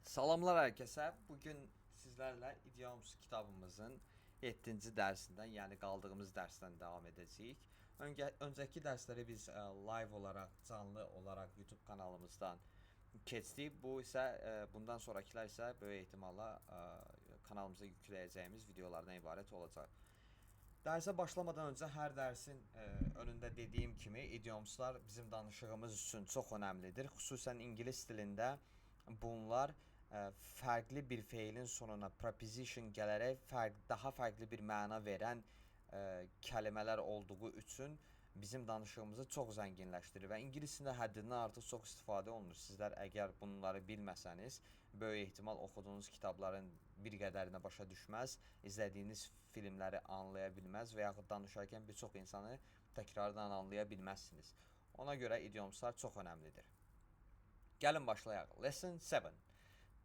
Salamlar herkese. Bugün sizlerle Idioms kitabımızın 7-ci dərsindən, yəni qaldığımız dərsdən devam edəcəyik. Öncəki dərsləri biz live olaraq, canlı olaraq YouTube kanalımızdan keçdik. Bu isə bundan sonrakilər isə böyük ehtimalla kanalımıza yükləyəcəyimiz videolardan ibarət olacaq. Dərsə başlamadan öncə hər dərsin önündə dediyim kimi idiomslar bizim danışığımız üçün çox önəmlidir. Xüsusən ingilis dilində bunlar fərqli bir feilin sonuna preposition gələrək daha fərqli bir məna verən kəlmələr olduğu üçün bizim danışığımızı çox zənginləşdirir və ingilis dilində həddindən artıq çox istifadə olunur. Sizlər əgər bunları bilməsəniz, böyük ehtimal oxuduğunuz kitabların bir qədərinə başa düşməz, izlədiyiniz filmləri anlaya bilməz və yaxud danışarkən bir çox insanı təkrardan anlaya bilməzsiniz. Ona görə idiomslar çox önəmlidir. Gəlin başlayaq. Lesson 7.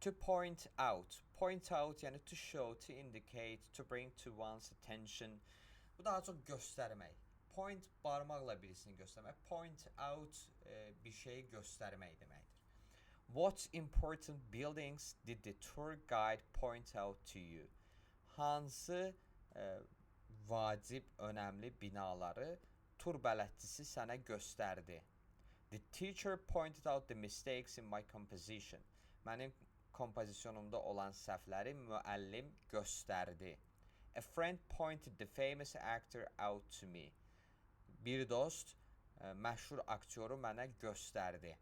To point out. Point out yəni to show, to indicate, to bring to one's attention. Bu daha çox göstərmək. Point barmaqla birisini göstərmək. Point out bir şeyi göstərmək deməkdir. What important buildings did the tour guide point out to you? Hansı vacib, önəmli binaları tur bələdçisi sənə göstərdi? The teacher pointed out the mistakes in my composition. Mənim kompozisyonumda olan səhvləri müəllim göstərdi. A friend pointed the famous actor out to me. Bir dost məşhur aktyoru mənə göstərdi.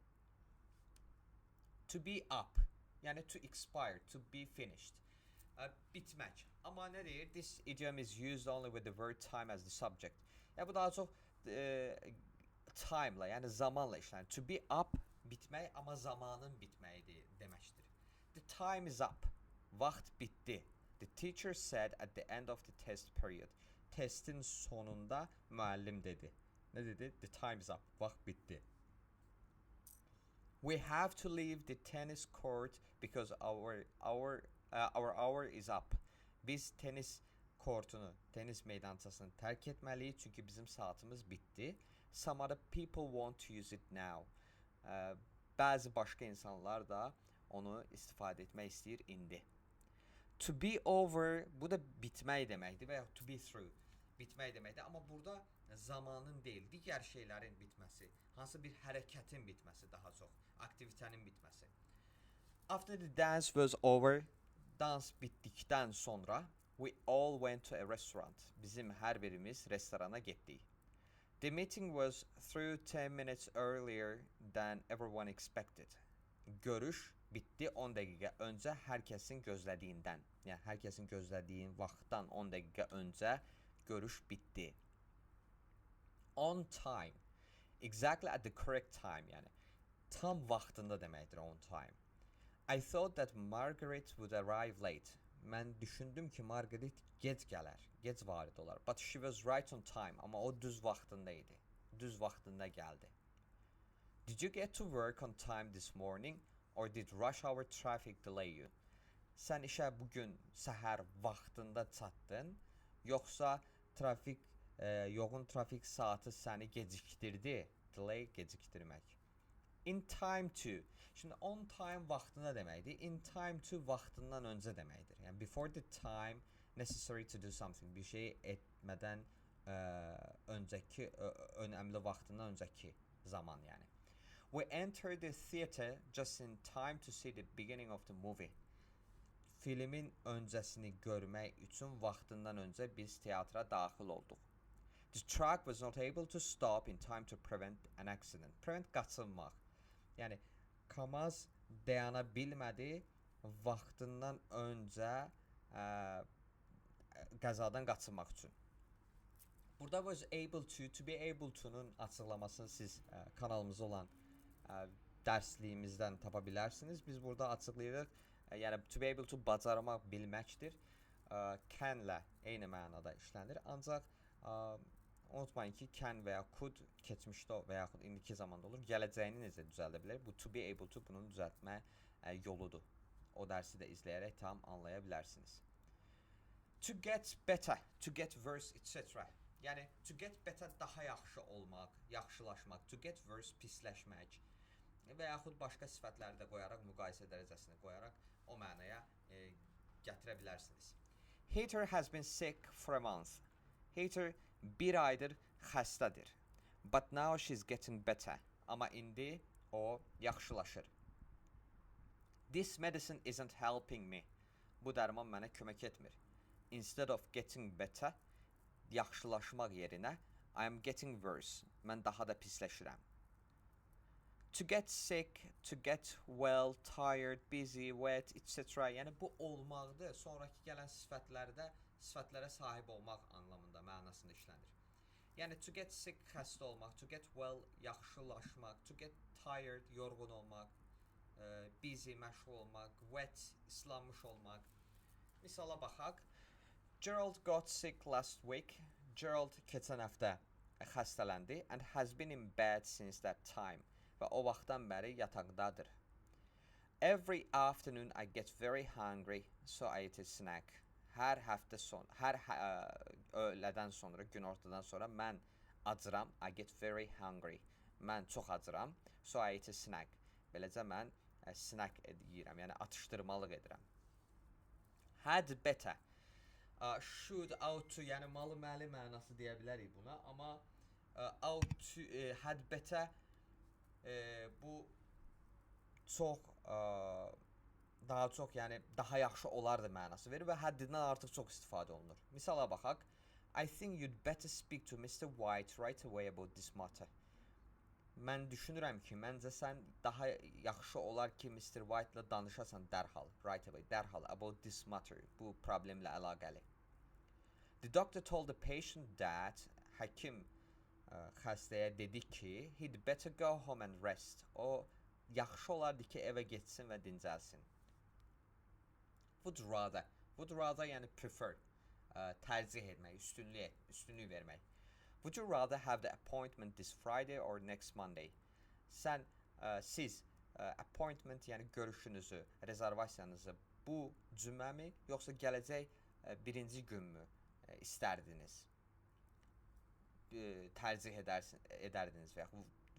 To be up, yəni to expire, to be finished. Bitmək. Amma nə deyir? This idiom is used only with the word time as the subject. Yəni bu daha çox time'la, yəni zamanla işlənir. To be up bitmək, amma zamanın bitməyi deməkdir. The time is up. Vaxt bitdi. The teacher said at the end of the test period. Testin sonunda müəllim dedi. Nə dedi? The time is up. Vaxt bitdi. We have to leave the tennis court because our hour is up. Biz tenis kortunu, tenis meydançasını tərk etməliyik çünki bizim saatımız bitdi. Some other people want to use it now. Bəzi başqa insanlar da onu istifadə etmək istəyir indi. To be over, bu da bitmək deməkdir və ya to be through, bitmək deməkdir. Amma burada zamanın deyil, digər şeylərin bitməsi, hansı bir hərəkətin bitməsi daha çox, aktivitənin bitməsi. After the dance was over, dans bitdikdən sonra, we all went to a restaurant. Bizim hər birimiz restorana getdik. The meeting was through 10 minutes earlier than everyone expected. Görüş bitdi 10 dəqiqə öncə hər kəsin gözlədiyindən. Yəni hər kəsin gözlədiyi vaxtdan 10 dəqiqə öncə görüş bitdi. On time. Exactly at the correct time, yəni tam vaxtında deməkdir on time. I thought that Margaret would arrive late. Mən düşündüm ki, Margaret gec gələr, gec varid olar. But she was right on time. Amma o düz vaxtında idi. Düz vaxtında gəldi. Did you get to work on time this morning or did rush hour traffic delay you? Sən işə bugün səhər vaxtında çatdın, yoxsa yoğun trafik saatı səni gecikdirdi? Delay gecikdirmək. In time to. Şimdi on time vaxtında deməkdir. In time to vaxtından öncə deməkdir. Yəni before the time necessary to do something. Bir şeyi etmədən öncəki önəmli vaxtından öncəki zaman yəni. We entered the theater just in time to see the beginning of the movie. Filmin öncəsini görmək üçün vaxtından öncə biz teatra daxil olduq. The truck was not able to stop in time to prevent an accident. Prevent qaçınmaq. Yəni Kamaz dayana bilmədi vaxtından öncə qəzadan qaçınmaq üçün. Burada was able to be able to'nun açıqlamasını siz kanalımızda olan dərsliyimizdən tapa bilərsiniz. Biz burada açıqlayırıq. Yəni to be able to bacarmaq bilməkdir. Can'lə eyni mənada işlənir. Ancaq unutmayın ki, can və ya could keçmişdə və yaxud indiki zamanda olur. Gələcəyini necə düzəldə bilər? Bu to be able to bunun düzəltmə yoludur. O dərsi də izləyərək tam anlaya bilərsiniz. To get better, to get worse, etc. Yəni to get better daha yaxşı olmaq, yaxşılaşmaq. To get worse pisləşmək. və yaxud başqa sifətləri də qoyaraq, müqayisə dərəcəsini qoyaraq o mənaya gətirə bilərsiniz. Heather has been sick for a month. Heather bir aydır xəstədir. But now she's getting better. Amma indi o yaxşılaşır. This medicine isn't helping me. Bu dərman mənə kömək etmir. Instead of getting better, yaxşılaşmaq yerinə I am getting worse. Mən daha da pisləşirəm. To get sick, to get well, tired, busy, wet, etc. Yəni bu olmaqdır. Sonrakı gələn sifətlərə sahib olmaq anlamında, mənasında işlənir. Yəni to get sick xəstə olmaq, to get well yaxşılaşmaq, to get tired yorğun olmaq, busy məşğul olmaq, wet islanmış olmaq. Misala baxaq. Gerald got sick last week. Gerald keçən həftə xəstələndi and has been in bed since that time. Və o vaxtdan bəri yataqdadır. Every afternoon I get very hungry, so I eat a snack. Hər öğlədən sonra, günortadan sonra mən acıram. I get very hungry. Mən çox acıram. So I eat a snack. Beləcə mən snack yeyirəm, yəni atışdırmalıq edirəm. Had better. Should, ought to, yəni malı-məli mənası deyə bilərik buna. Amma ought to, had better bu çox daha çox, yəni daha yaxşı olardı mənası verir və həddindən artıq çox istifadə olunur. Misala baxaq. I think you'd better speak to Mr. White right away about this matter. Mən düşünürəm ki, məncə sən daha yaxşı olar ki, Mr. White-la danışasan dərhal, right away, dərhal, about this matter, bu problemlə əlaqəli. The doctor told the patient that, həkim xəstəyə dedi ki, he'd better go home and rest. O yaxşı olardı ki, evə getsin və dincəlsin. Would rather. Would rather yəni prefer. Tərcih etmək, üstünlük vermək. Would you rather have the appointment this Friday or next Monday? Siz appointment yəni görüşünüzü, rezervasiyanızı bu cüməmi yoxsa gələcək birinci günmü istərdiniz? Tərcih edərdiniz və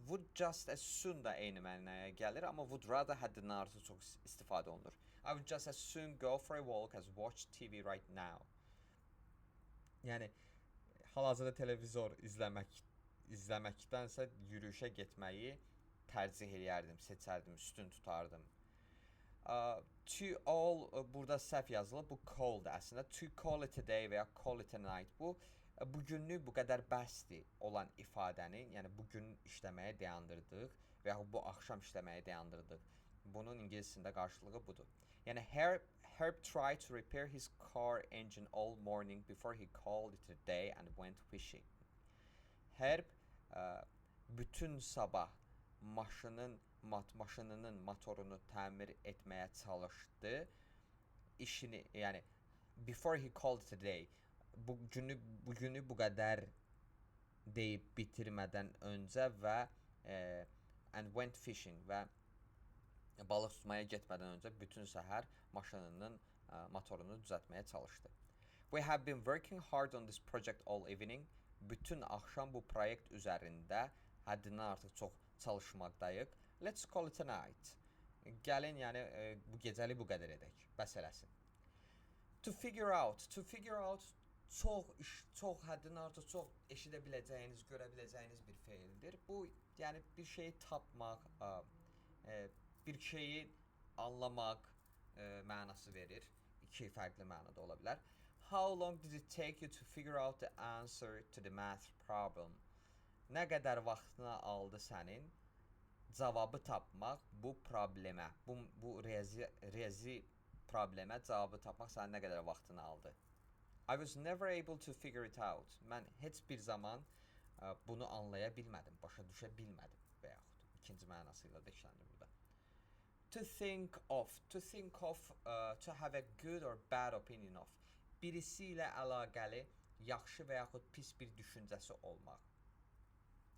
would just as soon da eyni mənaya gəlir, amma would rather həddindən artıq çox istifadə olunur. I would just as soon go for a walk as watch TV right now. Yəni hal-hazırda televizor izləməkdənsə yürüyüşə getməyi tərcih edərdim, seçərdim, üstün tutardım. To all burada səhv yazılıb, bu call'dır əslində. To call it a day və ya call it a night. Bugünlük bu qədər bəsdir olan ifadəni, yəni bugün işləməyə dayandırdıq və ya bu axşam işləməyə dayandırdıq. Bunun ingiliscəsində qarşılığı budur. Yəni Herb tried to repair his car engine all morning before he called it a day and went fishing. Herb bütün sabah maşınının motorunu təmir etməyə çalışdı. İşini, yəni before he called it a day, bugünü bu qədər deyib bitirmədən öncə və and went fishing və balıq tutmaya getmədən öncə bütün səhər maşınının motorunu düzəltməyə çalışdı. We have been working hard on this project all evening. Bütün axşam bu proyekt üzərində həddindən artıq çox çalışmaqdayıq. Let's call it a night. Gəlin, yəni bu gecəli bu qədər edək. Bəs eləsin. To figure out çox həddindən artıq çox eşidə biləcəyiniz, görə biləcəyiniz bir feildir. Bu, yəni bir şeyi tapmaq, bir şeyi anlamaq mənası verir. İki fərqli mənada ola bilər. How long did it take you to figure out the answer to the math problem? Nə qədər vaxtını aldı sənin cavabı tapmaq bu problemə, bu riyazi problemə cavabı tapmaq sənin nə qədər vaxtını aldı? I was never able to figure it out. Mən heç bir zaman bunu anlaya bilmədim, başa düşə bilmədim və yaxud ikinci mənasıyla da işlənir burada. To think of, to have a good or bad opinion of. Birisi ilə əlaqəli yaxşı və yaxud pis bir düşüncəsi olmaq.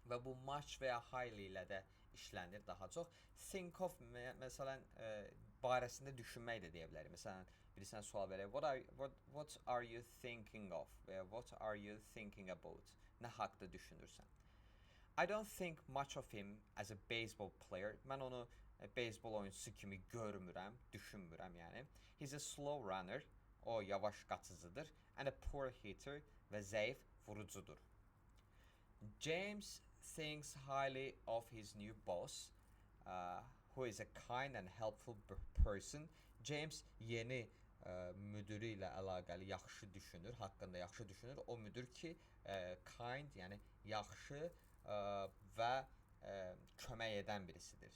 Və bu much və ya highly ilə də işlənir daha çox. Think of, məsələn, barəsində düşünmək də deyə bilərik. Məsələn, birisinə sual verək. What are you thinking of? Və what are you thinking about? Nə haqda düşünürsən? I don't think much of him as a baseball player. Mən onu beyzbol oyunçusu kimi görmürəm, düşünmürəm yəni. He's a slow runner. O yavaş qaçıcıdır. And a poor hitter və zəif vurucudur. James thinks highly of his new boss, who is a kind and helpful person. James yeni müdürü ilə əlaqəli yaxşı düşünür, haqqında yaxşı düşünür. O müdür ki, kind, yəni yaxşı və kömək edən birisidir.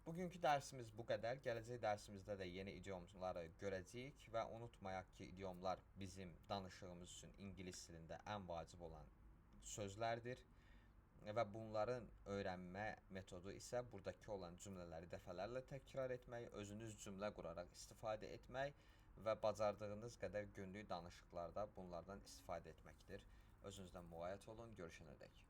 Bugünkü dərsimiz bu qədər. Gələcək dərsimizdə də yeni idiomları görəcəyik və unutmayaq ki, idiomlar bizim danışığımız üçün ingilis dilində ən vacib olan sözlərdir və bunların öyrənmə metodu isə buradakı olan cümlələri dəfələrlə təkrar etmək, özünüz cümlə quraraq istifadə etmək və bacardığınız qədər günlük danışıqlarda bunlardan istifadə etməkdir. Özünüzdən müğayət olun, görüşənədək.